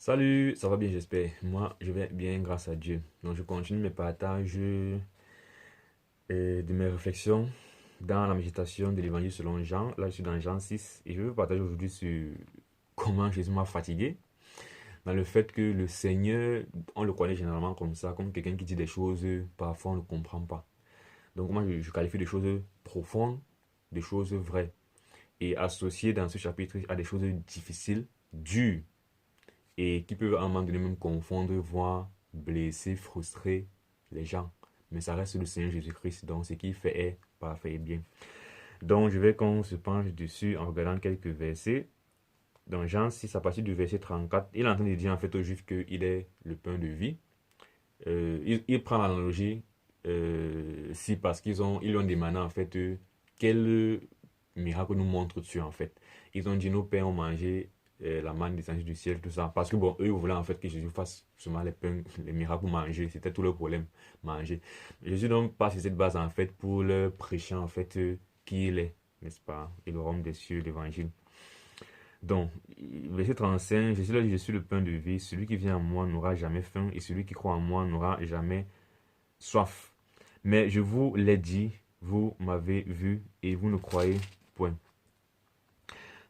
Salut, ça va bien, j'espère. Moi, je vais bien grâce à Dieu. Donc, je continue mes partages de mes réflexions dans la méditation de l'évangile selon Jean. Là, je suis dans Jean 6 et je veux partager aujourd'hui sur comment Jésus m'a fatigué. Dans le fait que le Seigneur, on le connaît généralement comme ça, comme quelqu'un qui dit des choses, parfois on ne comprend pas. Donc, moi, je qualifie des choses profondes, des choses vraies. Et associé dans ce chapitre à des choses difficiles, dures et qui peuvent à un moment donné même confondre, voire blesser, frustrer les gens. Mais ça reste le Seigneur Jésus-Christ, donc ce qu'il fait est parfait et bien. Donc je vais qu'on se penche dessus en regardant quelques versets. Dans Jean 6, à partir du verset 34, il est en train de dire en fait aux Juifs qu'il est le pain de vie. Il prend l'analogie si parce ils lui ont demandé en fait quel miracle nous montre-tu en fait. Ils ont dit nos pères ont mangé la manne descendue du ciel, tout ça. Parce que bon, eux ils voulaient en fait que Jésus fasse seulement les pains, les miracles pour manger. C'était tout le problème, manger. Jésus donc passe sur cette base en fait pour leur prêcher en fait qui il est, n'est-ce pas? Et le royaume des cieux, l'évangile. Donc, verset 35, Jésus leur dit, je suis le pain de vie, celui qui vient à moi n'aura jamais faim, et celui qui croit en moi n'aura jamais soif. Mais je vous l'ai dit, vous m'avez vu, et vous ne croyez point.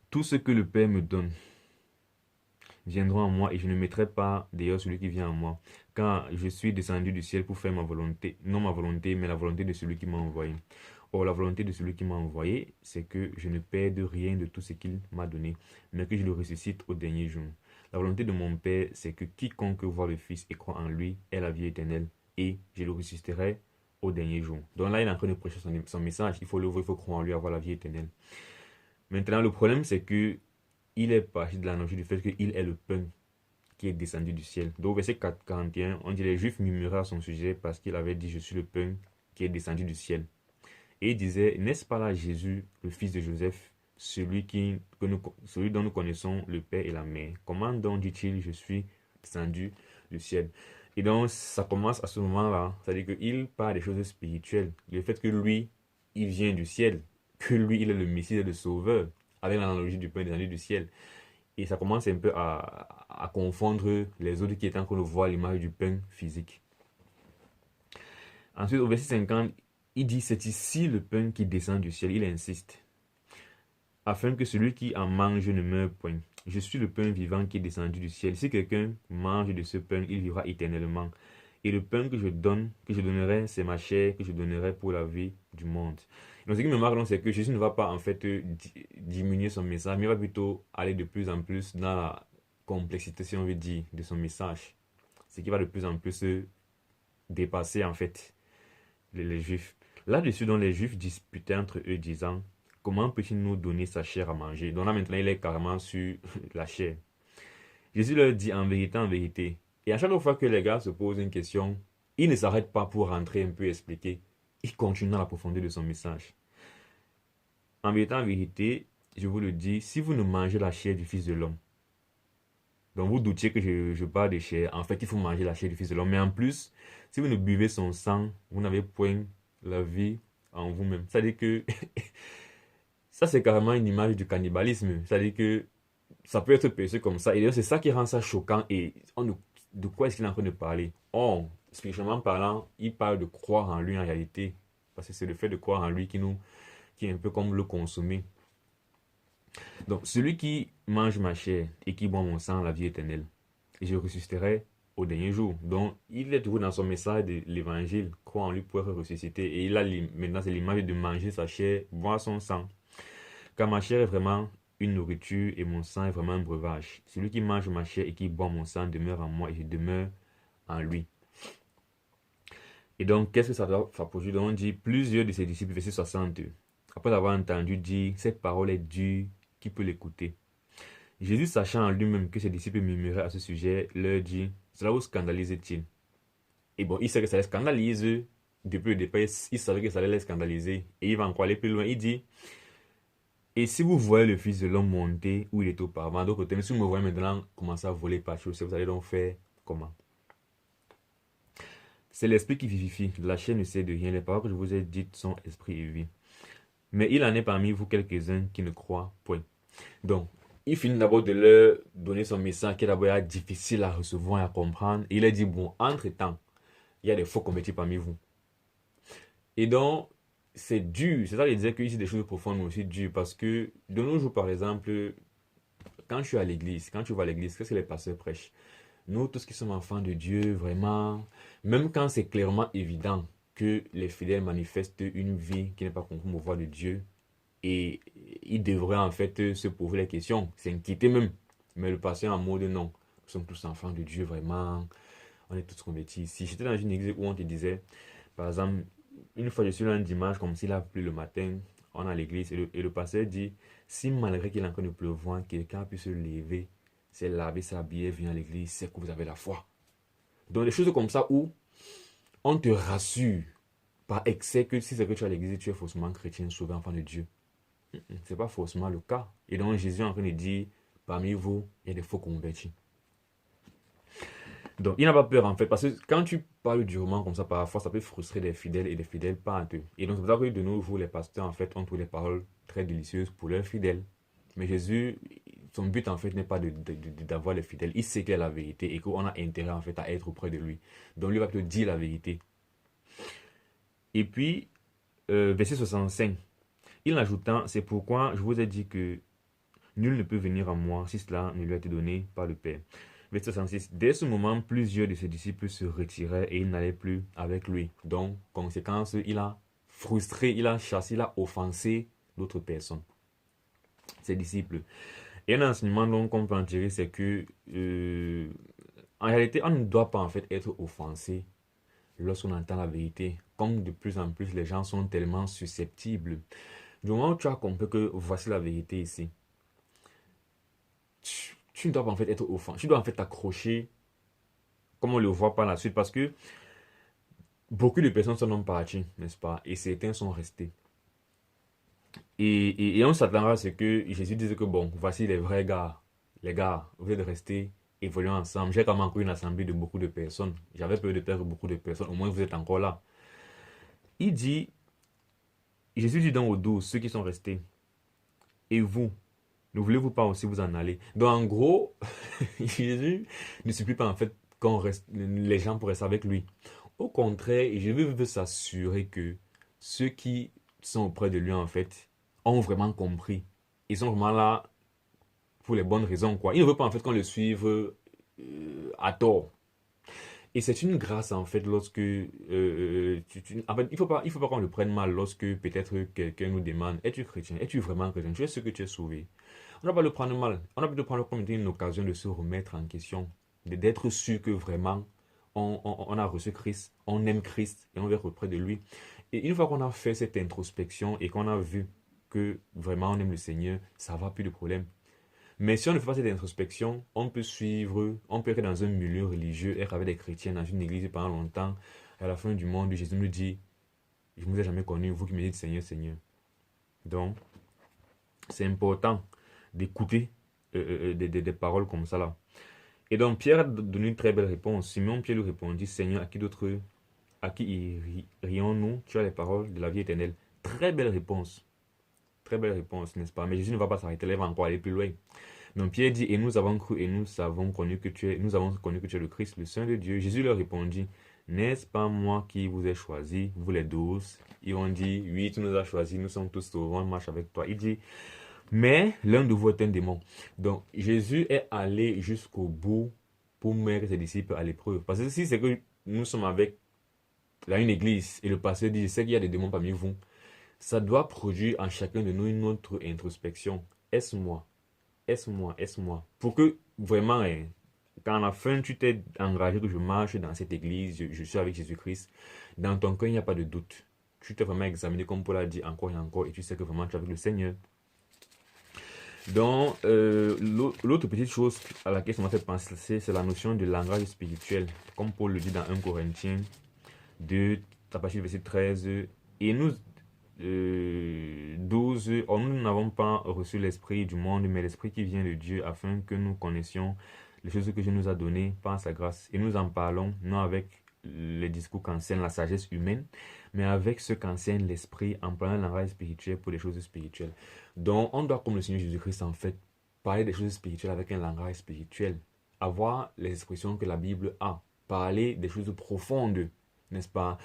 Tout ce que le Père me donne viendra en moi, et je ne mettrai pas d'ailleurs celui qui vient en moi, car je suis descendu du ciel pour faire ma volonté, non ma volonté, mais la volonté de celui qui m'a envoyé. Or, la volonté de celui qui m'a envoyé, c'est que je ne perde rien de tout ce qu'il m'a donné, mais que je le ressuscite au dernier jour. La volonté de mon Père, c'est que quiconque voit le Fils et croit en lui ait la vie éternelle, et je le ressusciterai au dernier jour. Donc là, il est en train de prêcher son message. Il faut le voir, il faut croire en lui, avoir la vie éternelle. Maintenant, le problème, c'est que il est parti de la notion du fait qu'il est le pain qui est descendu du ciel. Donc, verset 41, on dit les Juifs murmuraient à son sujet parce qu'il avait dit je suis le pain qui est descendu du ciel. Et il disait, n'est-ce pas là Jésus, le fils de Joseph, celui dont nous connaissons le Père et la Mère? Comment donc dit-il, je suis descendu du ciel? Et donc, ça commence à ce moment-là. C'est-à-dire qu'il parle des choses spirituelles. Le fait que lui, il vient du ciel, que lui, il est le Messie et le Sauveur, avec l'analogie du pain descendu du ciel. Et ça commence un peu à confondre les autres qui étaient en train de voir l'image du pain physique. Ensuite, au verset 50, il dit, c'est ici le pain qui descend du ciel. Il insiste, afin que celui qui en mange ne meure point. Je suis le pain vivant qui est descendu du ciel. Si quelqu'un mange de ce pain, il vivra éternellement. Et le pain que je donne, que je donnerai, c'est ma chair que je donnerai pour la vie du monde. Donc ce qui me marque, c'est que Jésus ne va pas en fait diminuer son message, mais il va plutôt aller de plus en plus dans la complexité, si on veut dire, de son message. Ce qui va de plus en plus dépasser en fait les Juifs. Là-dessus, donc, les Juifs disputaient entre eux, disant, comment peut-il nous donner sa chair à manger? Donc là, maintenant, il est carrément sur la chair. Jésus leur dit, en vérité. Et à chaque fois que les gars se posent une question, il ne s'arrête pas pour rentrer un peu expliquer. Il continue dans la profondeur de son message. En vérité, je vous le dis, si vous ne mangez la chair du Fils de l'homme, donc vous doutiez que je parle de chair, en fait, il faut manger la chair du Fils de l'homme. Mais en plus, si vous ne buvez son sang, vous n'avez point la vie en vous-même. C'est-à-dire que ça, c'est carrément une image du cannibalisme. C'est-à-dire que ça peut être perçu comme ça. Et d'ailleurs, c'est ça qui rend ça choquant. Et de quoi est-ce qu'il est en train de parler? Oh, spirituellement parlant, il parle de croire en lui en réalité. Parce que c'est le fait de croire en lui qui est un peu comme le consommer. Donc, celui qui mange ma chair et qui boit mon sang, la vie éternelle, et je ressusciterai au dernier jour. Donc, il est toujours dans son message de l'évangile, croire en lui pour être ressuscité. Et il a maintenant, c'est l'image de manger sa chair, boire son sang. Car ma chair est vraiment une nourriture et mon sang est vraiment un breuvage. Celui qui mange ma chair et qui boit mon sang demeure en moi et je demeure en lui. Et donc, qu'est-ce que ça doit faire pour lui? Donc, on dit plusieurs de ses disciples, verset 60, après avoir entendu dire, cette parole est dure, qui peut l'écouter? Jésus, sachant en lui-même que ses disciples murmuraient à ce sujet, leur dit, cela vous scandalise-t-il? Et bon, il sait que ça les scandalise. Depuis le départ, il savait que ça allait les scandaliser. Et il va encore aller plus loin. Il dit, et si vous voyez le Fils de l'homme monter où il est auparavant, d'autre côté, mais si vous me voyez maintenant commencer à voler par chose, vous allez donc faire comment? C'est l'esprit qui vivifie. La chair ne sait de rien. Les paroles que je vous ai dites sont esprit et vie. Mais il en est parmi vous quelques-uns qui ne croient point. Donc, il finit d'abord de leur donner son message qui est d'abord difficile à recevoir et à comprendre. Et il a dit, bon, entre-temps, il y a des faux convertis parmi vous. Et donc, c'est dur. C'est ça qu'il disait que ici, des choses profondes, mais aussi dur. Parce que de nos jours, par exemple, quand je suis à l'église, quand tu vas à l'église, qu'est-ce que les pasteurs prêchent? Nous, tous qui sommes enfants de Dieu, vraiment, même quand c'est clairement évident que les fidèles manifestent une vie qui n'est pas conforme aux voies de Dieu, et ils devraient en fait se poser les questions, s'inquiéter même. Mais le pasteur en mode non, nous sommes tous enfants de Dieu, vraiment, on est tous convertis ici. J'étais dans une église où on te disait, par exemple, une fois je suis là un dimanche, comme s'il a plu le matin, on est à l'église, et le pasteur dit, si malgré qu'il est en train de pleuvoir, quelqu'un puisse se lever, s'est lavé, s'habiller, venir à l'église, c'est que vous avez la foi. Donc des choses comme ça où on te rassure par excès que si c'est que tu es à l'église, tu es faussement chrétien, sauvé, enfant de Dieu. C'est pas forcément le cas. Et donc Jésus est en train de dire, parmi vous, il y a des faux convertis. Donc il n'a pas peur en fait, parce que quand tu parles durement comme ça, parfois ça peut frustrer des fidèles et des fidèles pas à eux. Et donc c'est pour ça que de nos jours, les pasteurs en fait ont toutes les paroles très délicieuses pour leurs fidèles. Mais Jésus, son but en fait n'est pas d'avoir les fidèles. Il sait qu'il est la vérité et qu'on a intérêt en fait à être auprès de lui. Donc lui va te dire la vérité. Et puis, verset 65, il ajoutant, c'est pourquoi je vous ai dit que nul ne peut venir à moi si cela ne lui a été donné par le Père. Verset 66. Dès ce moment, plusieurs de ses disciples se retiraient et ils n'allaient plus avec lui. Donc, conséquence, il a frustré, il a chassé, il a offensé d'autres personnes, ses disciples. Et un enseignement donc qu'on peut en tirer, c'est que en réalité, on ne doit pas en fait être offensé lorsqu'on entend la vérité. Comme de plus en plus les gens sont tellement susceptibles. Du moment où tu as compris que voici la vérité ici, tu ne dois pas en fait être offensé. Tu dois en fait t'accrocher, comme on le voit par la suite, parce que beaucoup de personnes sont parties, n'est-ce pas? Et certains sont restés. Et on s'attendra à ce que Jésus dise que bon, voici les vrais gars. Les gars, vous êtes restés, évoluons ensemble. J'ai quand même encore une assemblée de beaucoup de personnes. J'avais peur de perdre beaucoup de personnes. Au moins, vous êtes encore là. Il dit, Jésus dit donc aux 12, ceux qui sont restés, et vous, ne voulez-vous pas aussi vous en aller? Donc en gros, Jésus ne supplie pas en fait qu'on reste, les gens pour rester avec lui. Au contraire, Jésus veut s'assurer que ceux qui sont auprès de lui en fait ont vraiment compris. Ils sont vraiment là pour les bonnes raisons, quoi. Il ne veut pas en fait qu'on le suive à tort. Et c'est une grâce en fait lorsque en fait, il faut pas qu'on le prenne mal lorsque peut-être quelqu'un nous demande, es-tu chrétien? Es-tu vraiment chrétien? Tu es sûr que tu es sauvé? On n'a pas le prendre mal. On a pu le prendre comme une occasion de se remettre en question, d'être sûr que vraiment on a reçu Christ, on aime Christ et on veut être auprès de lui. Et une fois qu'on a fait cette introspection et qu'on a vu que vraiment on aime le Seigneur, ça va plus de problème. Mais si on ne fait pas cette introspection, on peut suivre, on peut être dans un milieu religieux, être avec des chrétiens dans une église pendant longtemps. À la fin du monde, Jésus nous dit, je ne vous ai jamais connu, vous qui me dites Seigneur, Seigneur. Donc, c'est important d'écouter des paroles comme ça là. Et donc Pierre a donné une très belle réponse. Simon Pierre lui répondit, Seigneur, à qui irions-nous? Tu as les paroles de la vie éternelle. Très belle réponse. Très belle réponse, n'est-ce pas? Mais Jésus ne va pas s'arrêter là, il va encore aller plus loin. Donc Pierre dit, et nous avons cru et nous avons connu que tu es le Christ, le Saint de Dieu. Jésus leur répondit, n'est-ce pas moi qui vous ai choisi, vous les 12? Ils ont dit, oui, tu nous as choisis, nous sommes tous sauvés, on marche avec toi. Il dit, mais l'un de vous est un démon. Donc Jésus est allé jusqu'au bout pour mettre ses disciples à l'épreuve. Parce que si c'est que nous sommes avec une église et le pasteur dit, je sais qu'il y a des démons parmi vous, ça doit produire en chacun de nous une autre introspection. Est-ce moi? Est-ce moi? Est-ce moi? Pour que vraiment, quand à la fin tu t'es engagé que je marche dans cette église, je suis avec Jésus-Christ, dans ton cœur il n'y a pas de doute. Tu t'es vraiment examiné comme Paul a dit encore et encore et tu sais que vraiment tu es avec le Seigneur. Donc, l'autre petite chose à laquelle ça m'a fait penser, c'est la notion de langage spirituel. Comme Paul le dit dans 1 Corinthiens 2, à partir du verset 13. Et nous, 12, or nous n'avons pas reçu l'esprit du monde, mais l'esprit qui vient de Dieu, afin que nous connaissions les choses que Dieu nous a données par sa grâce. Et nous en parlons, non avec les discours qu'enseigne la sagesse humaine, mais avec ce qu'enseigne l'esprit en parlant le langage spirituel pour les choses spirituelles. Donc, on doit, comme le Seigneur Jésus-Christ, en fait, parler des choses spirituelles avec un langage spirituel, avoir les expressions que la Bible a, parler des choses profondes, n'est-ce pas?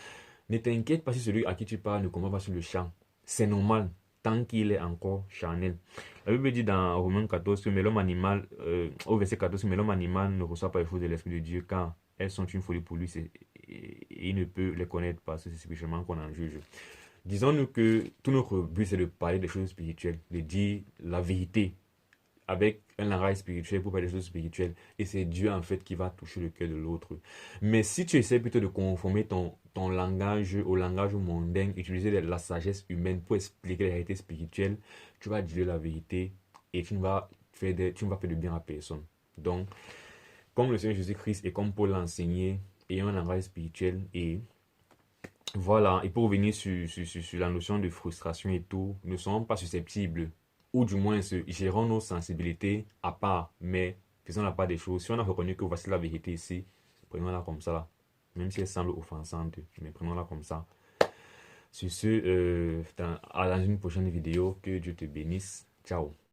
Ne t'inquiète pas si celui à qui tu parles ne comprend pas sur le champ. C'est normal, tant qu'il est encore charnel. La Bible dit dans Romains 14 que mais l'homme animal, au verset 14, mais l'homme animal ne reçoit pas les choses de l'Esprit de Dieu car elles sont une folie pour lui et il ne peut les connaître parce que c'est spirituellement qu'on en juge. Disons-nous que tout notre but c'est de parler des choses spirituelles, de dire la vérité avec un langage spirituel pour parler des choses spirituelles. Et c'est Dieu en fait qui va toucher le cœur de l'autre. Mais si tu essaies plutôt de conformer ton langage au langage mondain, utiliser la sagesse humaine pour expliquer la réalité spirituelle, tu vas dire la vérité et tu ne vas faire de bien à personne. Donc, comme le Seigneur Jésus-Christ et comme Paul l'a enseigné, ayant un langage spirituel et voilà, et pour revenir sur la notion de frustration et tout, ne soyons pas susceptibles, ou du moins gérons nos sensibilités à part, mais faisons la part des choses. Si on a reconnu que voici la vérité ici, prenons-la comme ça, même si elle semble offensante, mais prenons-la comme ça. Sur ce, dans une prochaine vidéo, que Dieu te bénisse. Ciao.